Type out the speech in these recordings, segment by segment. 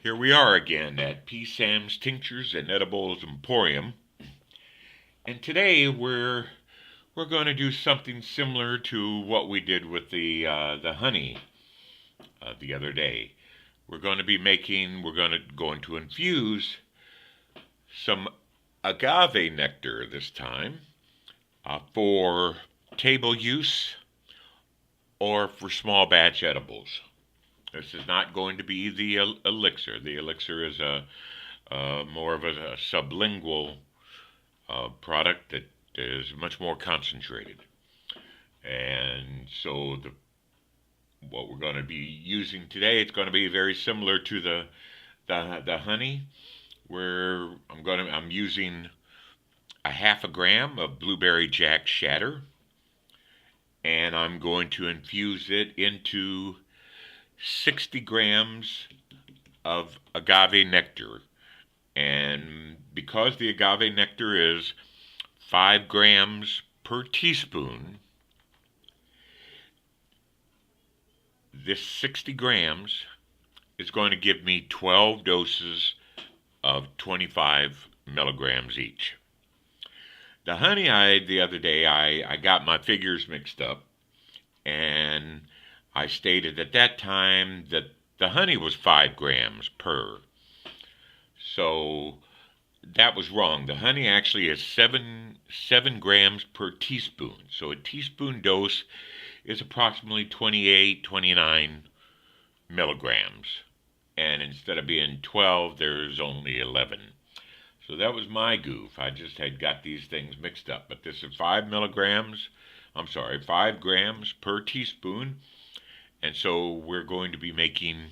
Here we are again at P. Sam's Tinctures and Edibles Emporium, and today we're going to do something similar to what we did with the honey the other day. We're going to infuse some agave nectar this time for table use or for small batch edibles. This is not going to be the elixir. The elixir is more of a sublingual product that is much more concentrated. And so what we're going to be using today, it's going to be very similar to the honey, where I'm using a half a gram of blueberry jack shatter, and I'm going to infuse it into 60 grams of agave nectar. And because the agave nectar is 5 grams per teaspoon, this 60 grams is going to give me 12 doses of 25 milligrams each. The honey the other day, I got my figures mixed up, and I stated at that time that the honey was 5 grams per. So that was wrong. The honey actually is 7 grams per teaspoon. So a teaspoon dose is approximately 28, 29 milligrams. And instead of being 12, there's only 11. So that was my goof. I just had got these things mixed up. But this is 5 grams per teaspoon. And so we're going to be making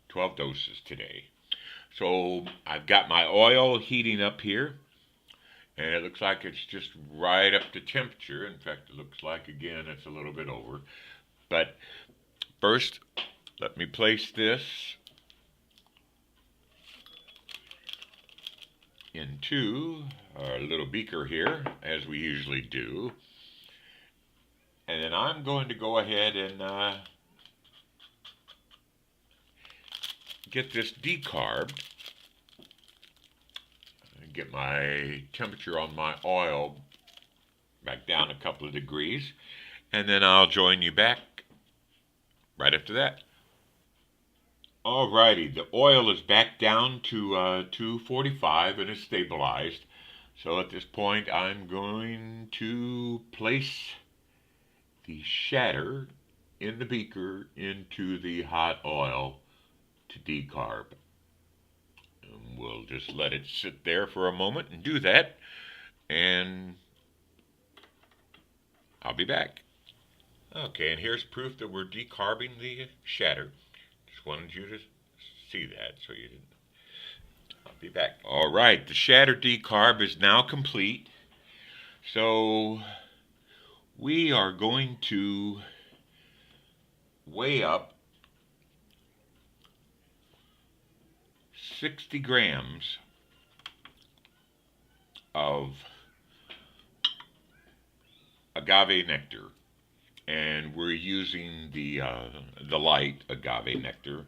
12 doses today. So I've got my oil heating up here, and it looks like it's just right up to temperature. In fact, it looks like, again, it's a little bit over. But first, let me place this into our little beaker here, as we usually do. And then I'm going to go ahead and get this decarbed. Get my temperature on my oil back down a couple of degrees. And then I'll join you back right after that. Alrighty, the oil is back down to 245 and is stabilized. So at this point, I'm going to place the shatter in the beaker into the hot oil to decarb. And we'll just let it sit there for a moment and do that, and I'll be back. Okay, and here's proof that we're decarbing the shatter. Just wanted you to see that so you didn't. I'll be back. All right, the shatter decarb is now complete. So we are going to weigh up 60 grams of agave nectar, and we're using the light agave nectar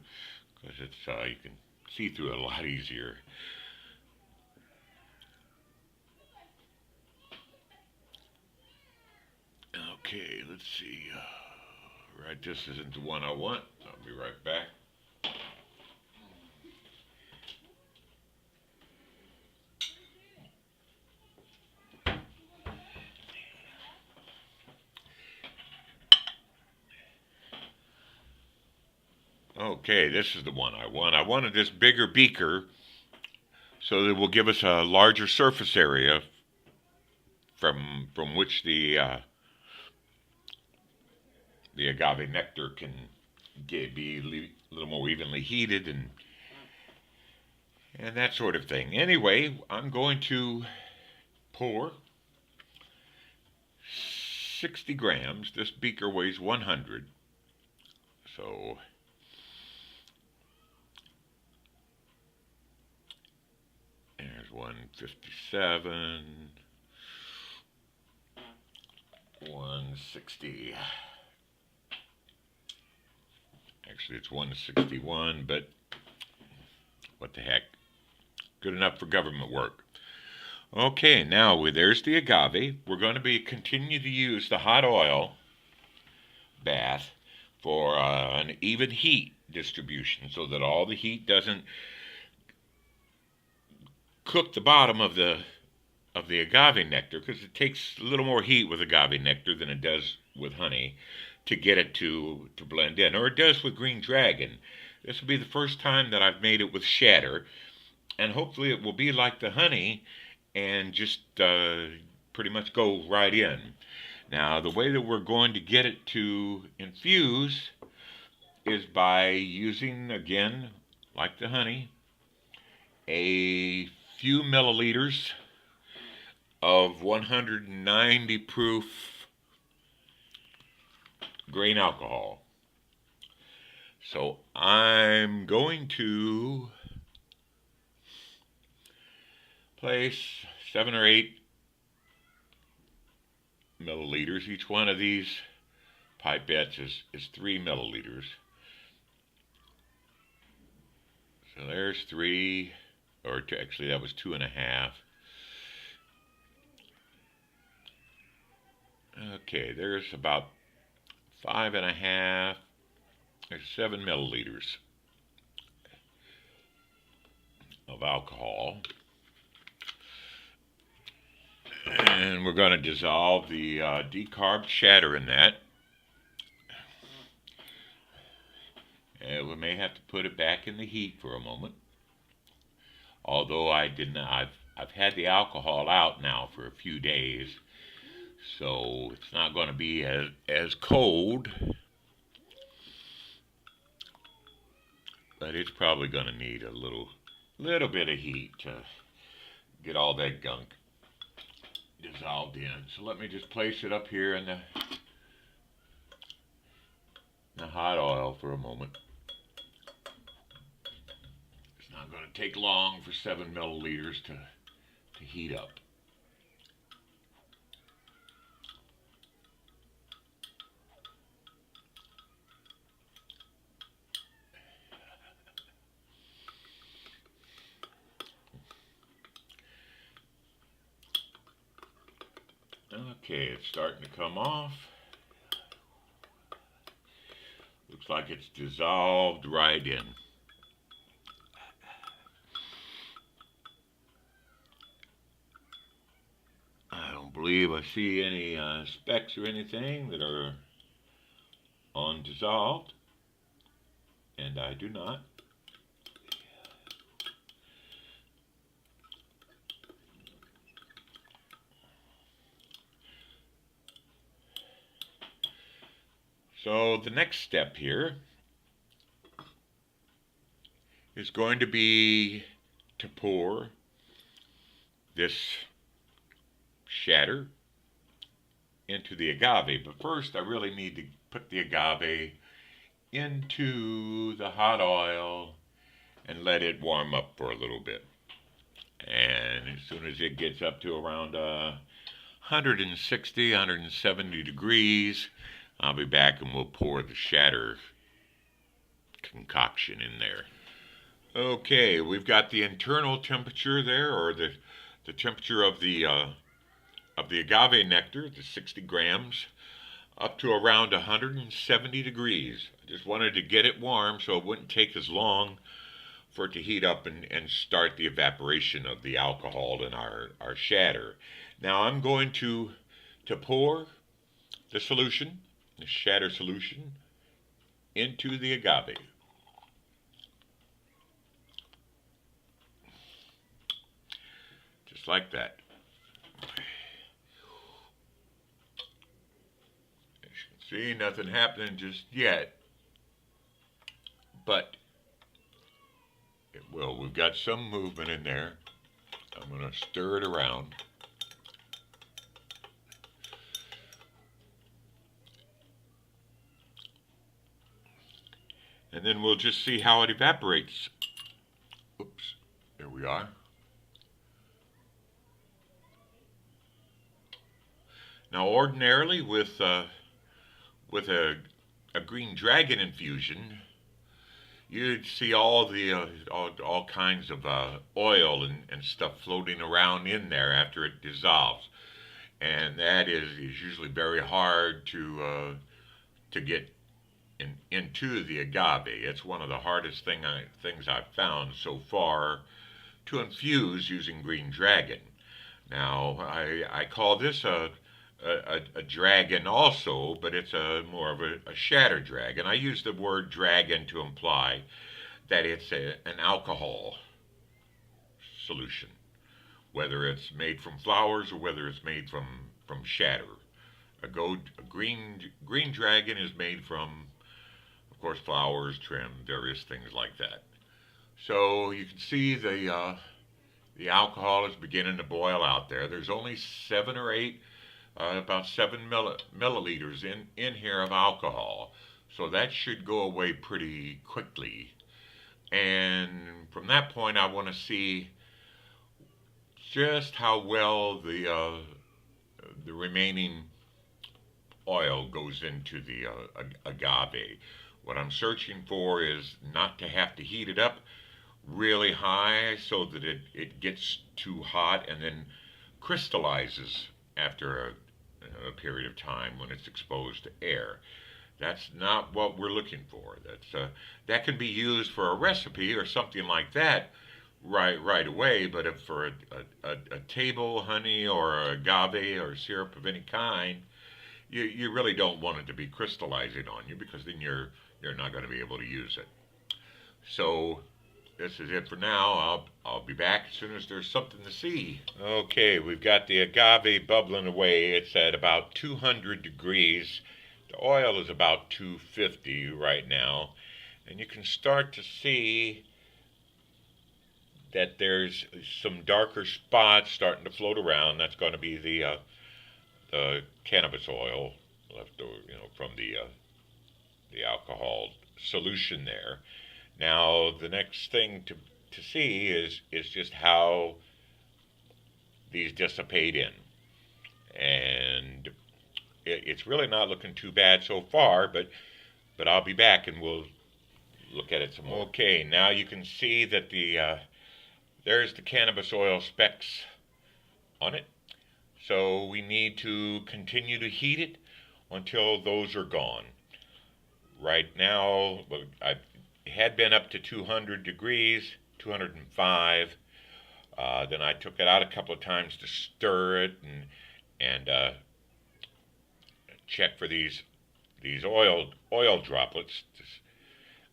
because it's you can see through it a lot easier. Okay, let's see. Right, this isn't the one I want. I'll be right back. Okay, this is the one I want. I wanted this bigger beaker so that it will give us a larger surface area from which the agave nectar can be a little more evenly heated and that sort of thing. Anyway, I'm going to pour 60 grams. This beaker weighs 100. So there's 157, 160. Actually, it's 161, but What the heck? Good enough for government work. Okay, now there's the agave. We're going to continue to use the hot oil bath for an even heat distribution, so that all the heat doesn't cook the bottom of the agave nectar, because it takes a little more heat with agave nectar than it does with honey to get it to blend in, or it does with green dragon. This will be the first time that I've made it with Shatter, and hopefully it will be like the honey and just pretty much go right in. Now, the way that we're going to get it to infuse is by using, again, like the honey, a few milliliters of 190 proof grain alcohol. So I'm going to place 7 or 8 milliliters. Each one of these pipettes is 3 milliliters. So there's 3, or actually that was 2.5. Okay, there's about 5.5. There's 7 milliliters of alcohol. And we're going to dissolve the decarb shatter in that. And we may have to put it back in the heat for a moment. Although I've had the alcohol out now for a few days, so it's not going to be as cold. But it's probably going to need a little bit of heat to get all that gunk dissolved in. So let me just place it up here in the hot oil for a moment. It's not going to take long for 7 milliliters to heat up. Okay, it's starting to come off. Looks like it's dissolved right in. I don't believe I see any specks or anything that are undissolved, and I do not. So the next step here is going to be to pour this shatter into the agave. But first I really need to put the agave into the hot oil and let it warm up for a little bit. And as soon as it gets up to around 160, 170 degrees, I'll be back and we'll pour the shatter concoction in there. Okay, we've got the internal temperature there, or the temperature of the agave nectar, the 60 grams, up to around 170 degrees. I just wanted to get it warm so it wouldn't take as long for it to heat up and start the evaporation of the alcohol in our shatter. Now I'm going to pour the solution, the shatter solution, into the agave. Just like that. As you can see, nothing happening just yet, but it will. We've got some movement in there. I'm going to stir it around. And then we'll just see how it evaporates. Oops, there we are. Now ordinarily with a green dragon infusion, you'd see all the all kinds of oil and stuff floating around in there after it dissolves, and that is usually very hard to get into the agave. It's one of the hardest things I've found so far to infuse using Green Dragon. Now, I call this a dragon also, but it's more of a shatter dragon. I use the word dragon to imply that it's an alcohol solution, whether it's made from flowers or whether it's made from shatter. A green dragon is made from, of course, flowers, trim, various things like that. So you can see the alcohol is beginning to boil out there. There's only 7 or 8, about 7 milliliters in here of alcohol. So that should go away pretty quickly. And from that point, I want to see just how well the remaining oil goes into the agave. What I'm searching for is not to have to heat it up really high so that it gets too hot and then crystallizes after a period of time when it's exposed to air. That's not what we're looking for. That can be used for a recipe or something like that right away. But if for a table honey or agave or syrup of any kind, you really don't want it to be crystallizing on you because then you're not going to be able to use it. So this is it for now. I'll be back as soon as there's something to see. Okay, we've got the agave bubbling away. It's at about 200 degrees. The oil is about 250 right now. And you can start to see that there's some darker spots starting to float around. That's going to be the cannabis oil left over, from the alcohol solution there. Now, the next thing to see is just how these dissipate in. And it's really not looking too bad so far, but I'll be back and we'll look at it some more. Okay, now you can see that there's the cannabis oil specks on it. So we need to continue to heat it until those are gone. Right now, I had been up to 200 degrees, 205. Then I took it out a couple of times to stir it and check for these oil droplets.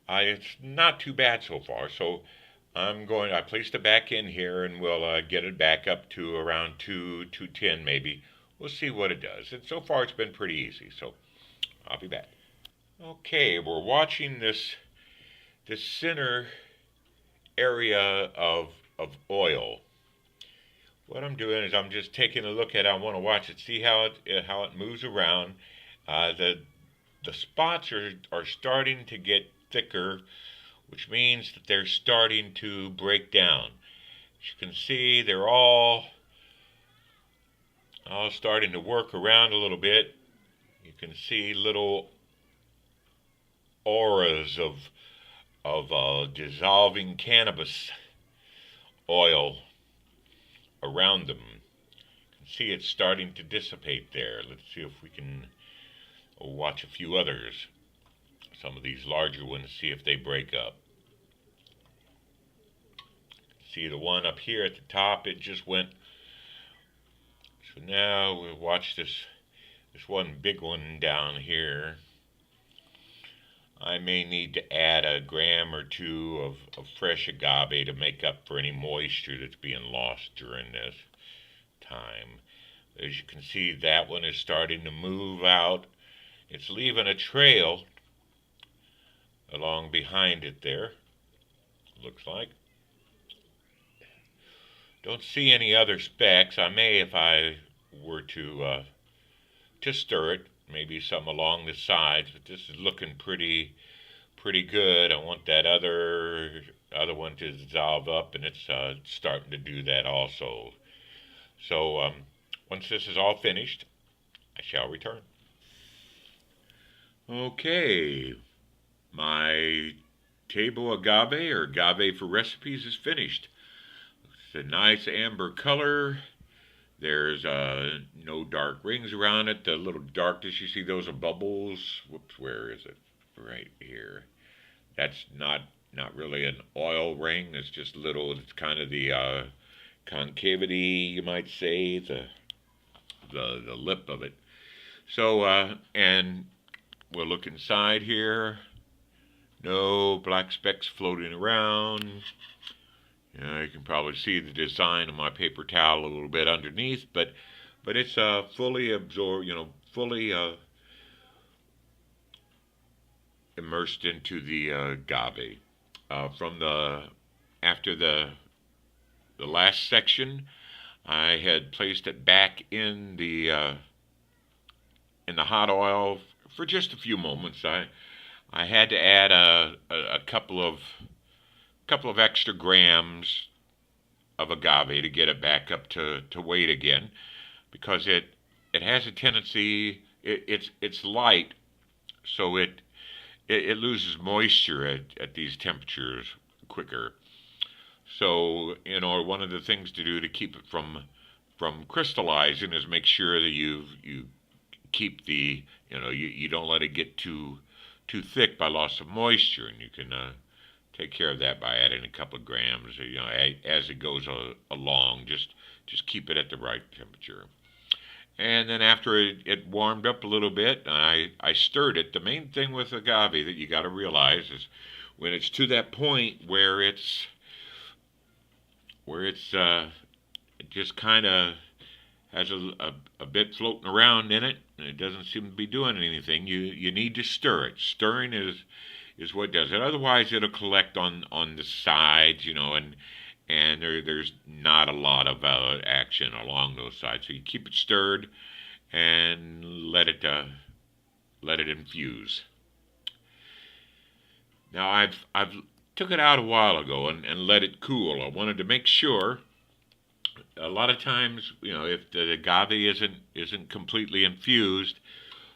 It's not too bad so far. So I placed it back in here and we'll get it back up to around 210 maybe. We'll see what it does. And so far it's been pretty easy. So I'll be back. Okay, we're watching this center area of oil. What I'm doing is I'm just taking a look at it. I want to watch it, see how it moves around. The spots are starting to get thicker, which means that they're starting to break down. As you can see, they're all starting to work around a little bit. You can see little auras of dissolving cannabis oil around them. You can see it's starting to dissipate there. Let's see if we can watch a few others. Some of these larger ones, see if they break up. See the one up here at the top, it just went. So now we'll watch this one big one down here. I may need to add a gram or two of fresh agave to make up for any moisture that's being lost during this time. As you can see, that one is starting to move out. It's leaving a trail along behind it there, looks like. Don't see any other specks. I may, if I were to stir it, maybe some along the sides, but this is looking pretty good. I want that other one to dissolve up, and it's starting to do that also. So once this is all finished, I shall return. Okay, my table agave, or agave for recipes, is finished. It's a nice amber color. There's no dark rings around it. The little darkness you see, those are bubbles. Whoops, where is it? Right here. That's not really an oil ring. It's just little. It's kind of the concavity, you might say, the lip of it. So and we'll look inside here. No black specks floating around. You can probably see the design of my paper towel a little bit underneath, but it's fully absorbed, fully immersed into the agave. After the last section, I had placed it back in the hot oil for just a few moments. I had to add a couple of extra grams of agave to get it back up to weight again, because it has a tendency, it's light, so it loses moisture at these temperatures quicker. So one of the things to do to keep it from crystallizing is make sure that you keep you don't let it get too thick by loss of moisture, and you can take care of that by adding a couple of grams, as it goes along. Just keep it at the right temperature. And then after it warmed up a little bit, I stirred it. The main thing with agave that you got to realize is when it's to that point where it just kind of has a bit floating around in it, and it doesn't seem to be doing anything, you need to stir it. Stirring is what does it. Otherwise, it'll collect on the sides, and there's not a lot of action along those sides. So you keep it stirred and let it infuse. Now I've took it out a while ago and let it cool. I wanted to make sure. A lot of times, if the agave isn't completely infused,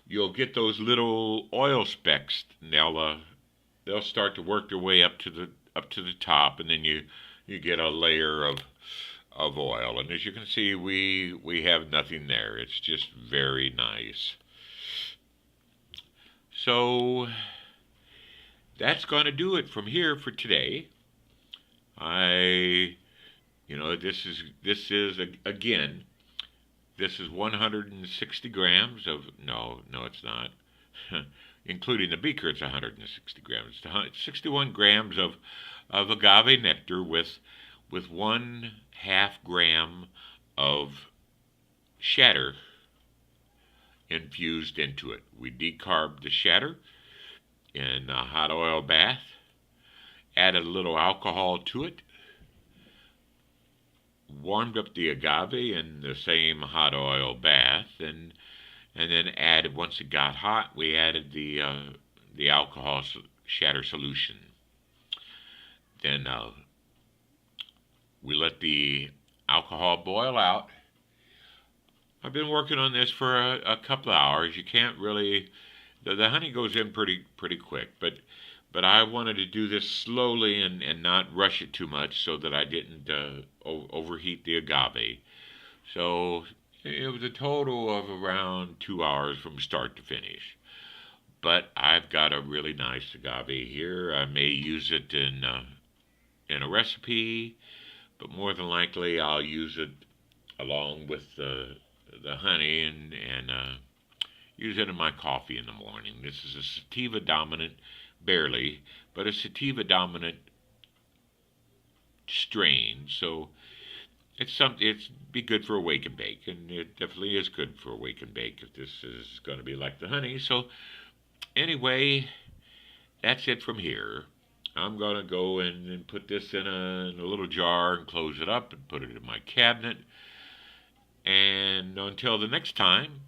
you'll get those little oil specks. And they'll start to work their way up to the top, and then you get a layer of oil. And as you can see, we have nothing there. It's just very nice. So that's going to do it from here for today. This is again, this is 160 grams of, no, it's not. Including the beaker, it's 160 grams. It's 61 grams of agave nectar with 1/2 gram of shatter infused into it. We decarbed the shatter in a hot oil bath, added a little alcohol to it, warmed up the agave in the same hot oil bath, and then added, once it got hot, we added the alcohol shatter solution. Then we let the alcohol boil out. I've been working on this for a couple of hours. You can't really, the honey goes in pretty quick, but I wanted to do this slowly and not rush it too much so that I didn't overheat the agave. So it was a total of around 2 hours from start to finish. But I've got a really nice agave here. I may use it in a recipe, but more than likely I'll use it along with the honey and use it in my coffee in the morning. This is a sativa dominant, barely, but a sativa dominant strain, so it's be good for a wake and bake, and it definitely is good for a wake and bake if this is going to be like the honey. So anyway, that's it from here. I'm going to go and put this in a little jar and close it up and put it in my cabinet. And until the next time,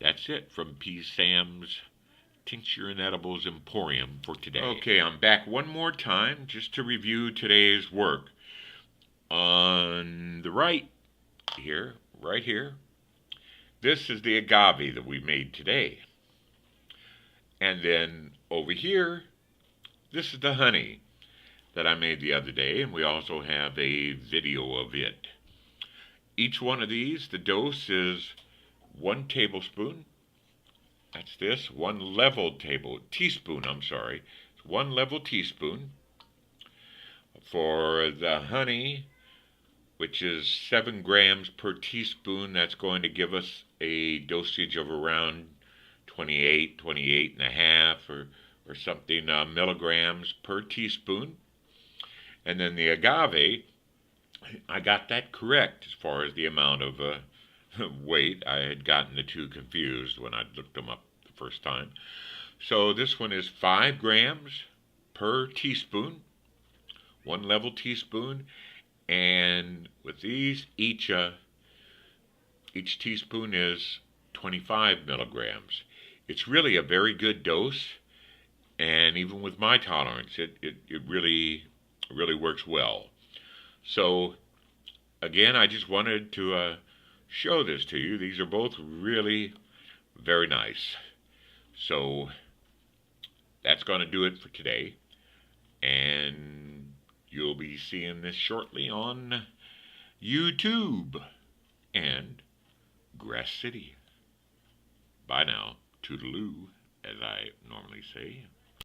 that's it from P. Sam's Tincture and Edibles Emporium for today. Okay, I'm back one more time just to review today's work. On the right here, this is the agave that we made today. And then over here, this is the honey that I made the other day, and we also have a video of it. Each one of these, the dose is 1 tablespoon. That's this, teaspoon, I'm sorry. It's 1 level teaspoon. For the honey, which is 7 grams per teaspoon, that's going to give us a dosage of around 28 and a half or something milligrams per teaspoon. And then the agave, I got that correct as far as the amount of weight. I had gotten the two confused when I looked them up the first time. So this one is 5 grams per teaspoon, 1 level teaspoon. And with these, each teaspoon is 25 milligrams. It's really a very good dose, and even with my tolerance, it really works well. So again, I just wanted to show this to you. These are both really very nice. So that's going to do it for today, and you'll be seeing this shortly on YouTube and Grass City. Bye now. Toodaloo, as I normally say.